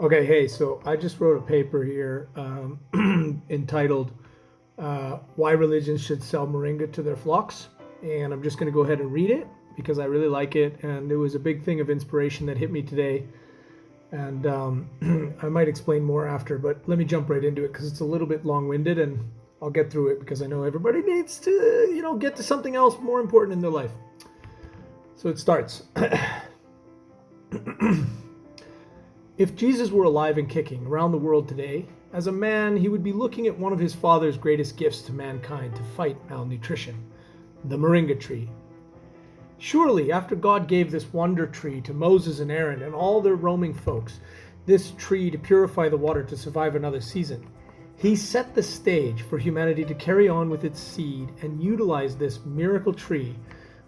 Okay, hey, so I just wrote a paper here entitled Why Religions Should Sell Moringa to Their Flocks. And I'm just going to go ahead and read it because I really like it. And it was a big thing of inspiration that hit me today. And I might explain more after, but let me jump right into it because it's a little bit long winded and I'll get through it because I know everybody needs to, get to something else more important in their life. So it starts. If Jesus were alive and kicking around the world today, as a man, he would be looking at one of his father's greatest gifts to mankind to fight malnutrition, the Moringa Tree. Surely, after God gave this wonder tree to Moses and Aaron and all their roaming folks, this tree to purify the water to survive another season, he set the stage for humanity to carry on with its seed and utilize this miracle tree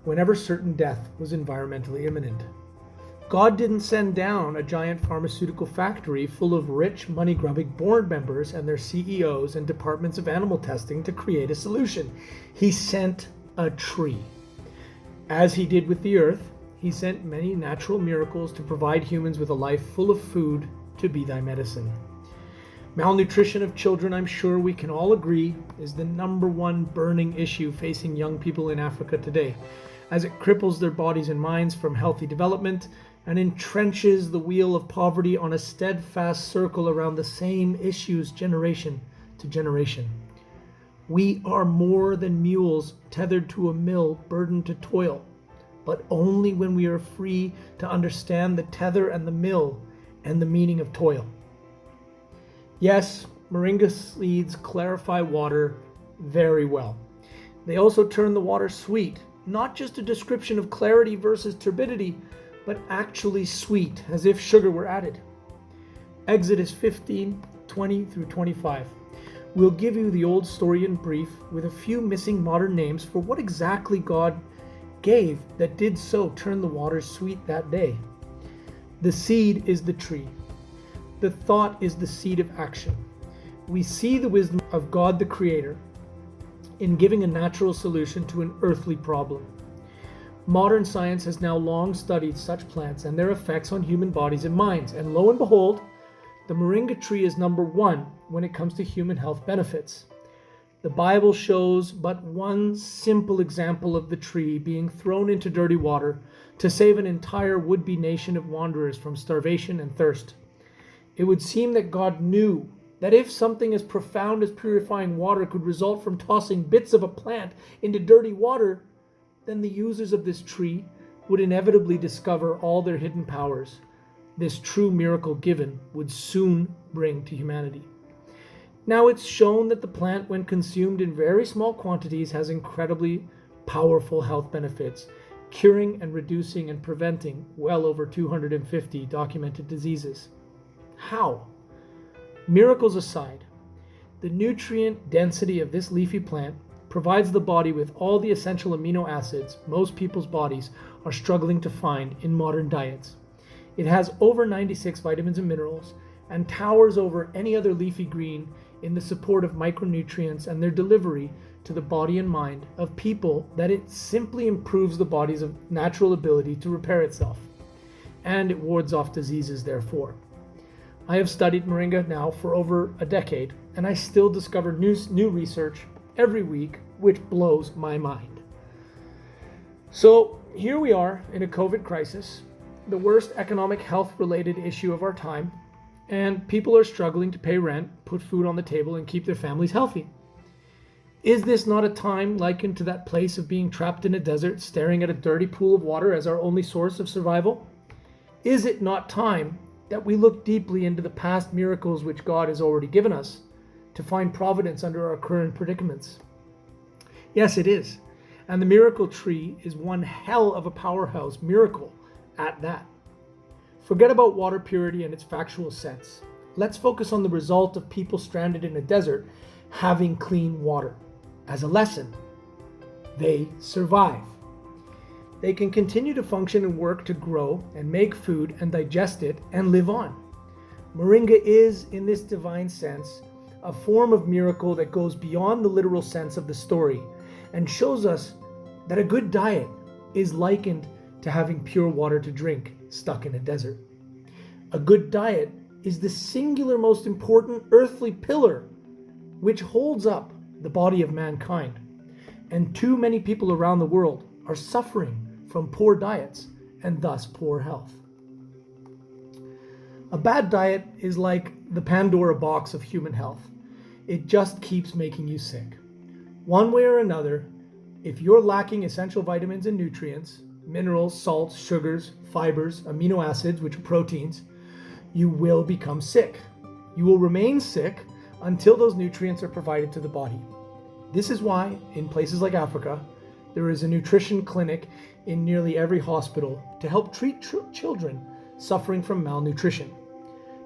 whenever certain death was environmentally imminent. God didn't send down a giant pharmaceutical factory full of rich, money-grubbing board members and their CEOs and departments of animal testing to create a solution. He sent a tree. As he did with the earth, he sent many natural miracles to provide humans with a life full of food to be thy medicine. Malnutrition of children, I'm sure we can all agree, is the number one burning issue facing young people in Africa today, as it cripples their bodies and minds from healthy development and entrenches the wheel of poverty on a steadfast circle around the same issues generation to generation. We are more than mules tethered to a mill burdened to toil, but only when we are free to understand the tether and the mill and the meaning of toil. Yes, moringa seeds clarify water very well. They also turn the water sweet, not just a description of clarity versus turbidity, but actually sweet, as if sugar were added. Exodus 15:20 through 25. We'll give you the old story in brief, with a few missing modern names for what exactly God gave that did so turn the waters sweet that day. The seed is the tree. The thought is the seed of action. We see the wisdom of God the Creator in giving a natural solution to an earthly problem. Modern science has now long studied such plants and their effects on human bodies and minds, and lo and behold, the moringa tree is number one when it comes to human health benefits. The Bible shows but one simple example of the tree being thrown into dirty water to save an entire would-be nation of wanderers from starvation and thirst. It would seem that God knew that if something as profound as purifying water could result from tossing bits of a plant into dirty water, then the users of this tree would inevitably discover all their hidden powers this true miracle given would soon bring to humanity. Now it's shown that the plant, when consumed in very small quantities, has incredibly powerful health benefits, curing and reducing and preventing well over 250 documented diseases. How? Miracles aside, the nutrient density of this leafy plant provides the body with all the essential amino acids most people's bodies are struggling to find in modern diets. It has over 96 vitamins and minerals and towers over any other leafy green in the support of micronutrients and their delivery to the body and mind of people, that it simply improves the body's natural ability to repair itself, and it wards off diseases therefore. I have studied moringa now for over a decade, and I still discover new research every week which blows my mind. So here we are in a COVID crisis, the worst economic health-related issue of our time, and people are struggling to pay rent, put food on the table, and keep their families healthy. Is this not a time likened to that place of being trapped in a desert, staring at a dirty pool of water as our only source of survival? Is it not time that we look deeply into the past miracles which God has already given us to find providence under our current predicaments? Yes, it is. And the miracle tree is one hell of a powerhouse miracle at that. Forget about water purity and its factual sense. Let's focus on the result of people stranded in a desert having clean water. As a lesson, they survive. They can continue to function and work to grow and make food and digest it and live on. Moringa is, in this divine sense, a form of miracle that goes beyond the literal sense of the story and shows us that a good diet is likened to having pure water to drink stuck in a desert. A good diet is the singular most important earthly pillar which holds up the body of mankind. And too many people around the world are suffering from poor diets and thus poor health. A bad diet is like the Pandora box of human health. It just keeps making you sick. One way or another, if you're lacking essential vitamins and nutrients, minerals, salts, sugars, fibers, amino acids, which are proteins, you will become sick. You will remain sick until those nutrients are provided to the body. This is why, in places like Africa, there is a nutrition clinic in nearly every hospital to help treat children suffering from malnutrition.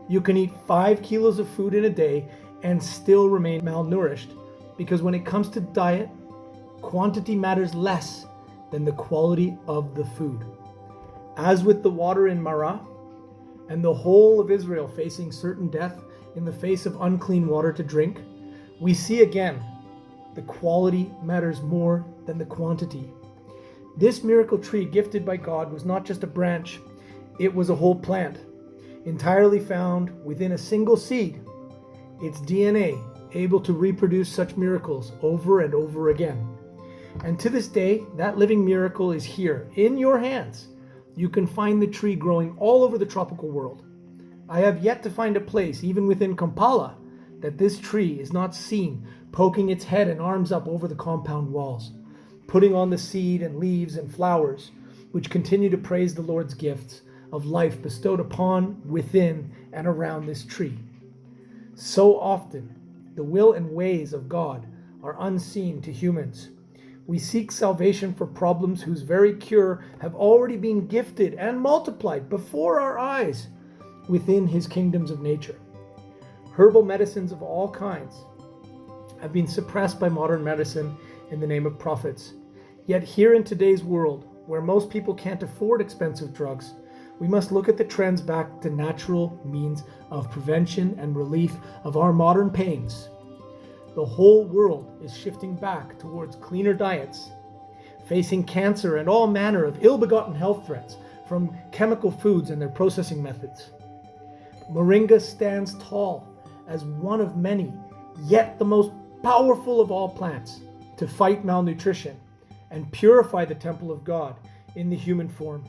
You can eat 5 kilos of food in a day and still remain malnourished, because when it comes to diet, quantity matters less than the quality of the food. As with the water in Marah, and the whole of Israel facing certain death in the face of unclean water to drink, we see again the quality matters more than the quantity. This miracle tree gifted by God was not just a branch, it was a whole plant, entirely found within a single seed, its DNA able to reproduce such miracles over and over again. And to this day, that living miracle is here in your hands. You can find the tree growing all over the tropical world. I have yet to find a place, even within Kampala, that this tree is not seen poking its head and arms up over the compound walls, putting on the seed and leaves and flowers, which continue to praise the Lord's gifts of life bestowed upon, within, and around this tree. So often, the will and ways of God are unseen to humans. We seek salvation for problems whose very cure have already been gifted and multiplied before our eyes within His kingdoms of nature. Herbal medicines of all kinds have been suppressed by modern medicine in the name of profits. Yet here in today's world, where most people can't afford expensive drugs, we must look at the trends back to natural means of prevention and relief of our modern pains. The whole world is shifting back towards cleaner diets, facing cancer and all manner of ill-begotten health threats from chemical foods and their processing methods. Moringa stands tall as one of many, yet the most powerful of all plants to fight malnutrition and purify the temple of God in the human form,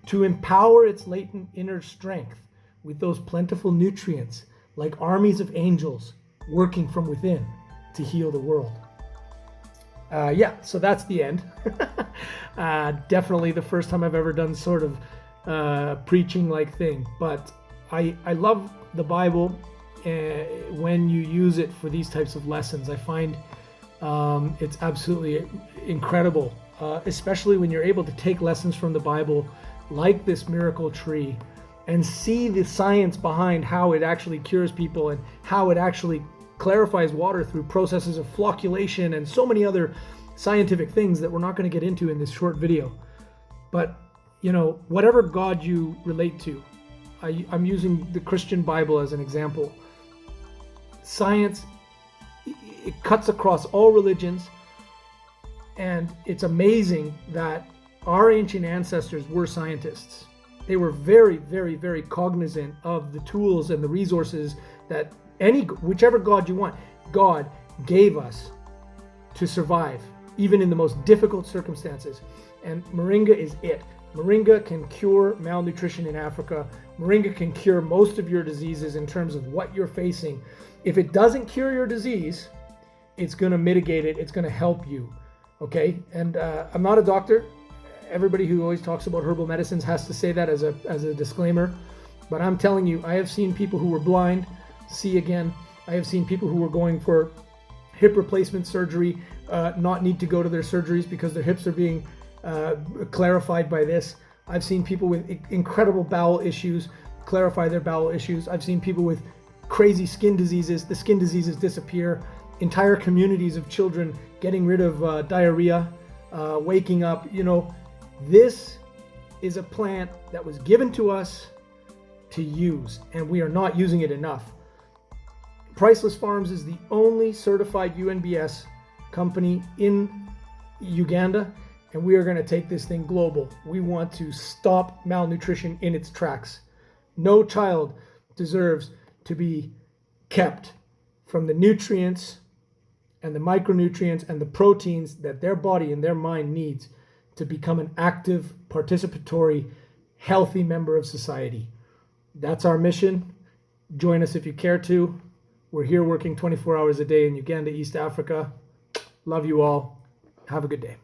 to empower its latent inner strength with those plentiful nutrients like armies of angels working from within to heal the world. So that's the end. Definitely the first time I've ever done sort of preaching like thing, but I love the Bible when you use it for these types of lessons. I find it's absolutely incredible, especially when you're able to take lessons from the Bible like this miracle tree and see the science behind how it actually cures people and how it actually clarifies water through processes of flocculation and so many other scientific things that we're not going to get into in this short video. But, whatever God you relate to, I'm using the Christian Bible as an example. Science, it cuts across all religions, and it's amazing that our ancient ancestors were scientists. They were very, very, very cognizant of the tools and the resources that whichever God you want, God gave us to survive, even in the most difficult circumstances. And Moringa is it. Moringa can cure malnutrition in Africa. Moringa can cure most of your diseases in terms of what you're facing. If it doesn't cure your disease, it's going to mitigate it. It's going to help you. Okay? And I'm not a doctor. Everybody who always talks about herbal medicines has to say that as a disclaimer. But I'm telling you, I have seen people who were blind see again. I have seen people who were going for hip replacement surgery not need to go to their surgeries because their hips are being clarified by this. I've seen people with incredible bowel issues clarify their bowel issues. I've seen people with crazy skin diseases. The skin diseases disappear. Entire communities of children getting rid of diarrhea, waking up. This is a plant that was given to us to use, and we are not using it enough. Priceless Farms is the only certified UNBS company in Uganda, and we are going to take this thing global. We want to stop malnutrition in its tracks. No child deserves to be kept from the nutrients and the micronutrients and the proteins that their body and their mind needs to become an active, participatory, healthy member of society. That's our mission. Join us if you care to. We're here working 24 hours a day in Uganda, East Africa. Love you all. Have a good day.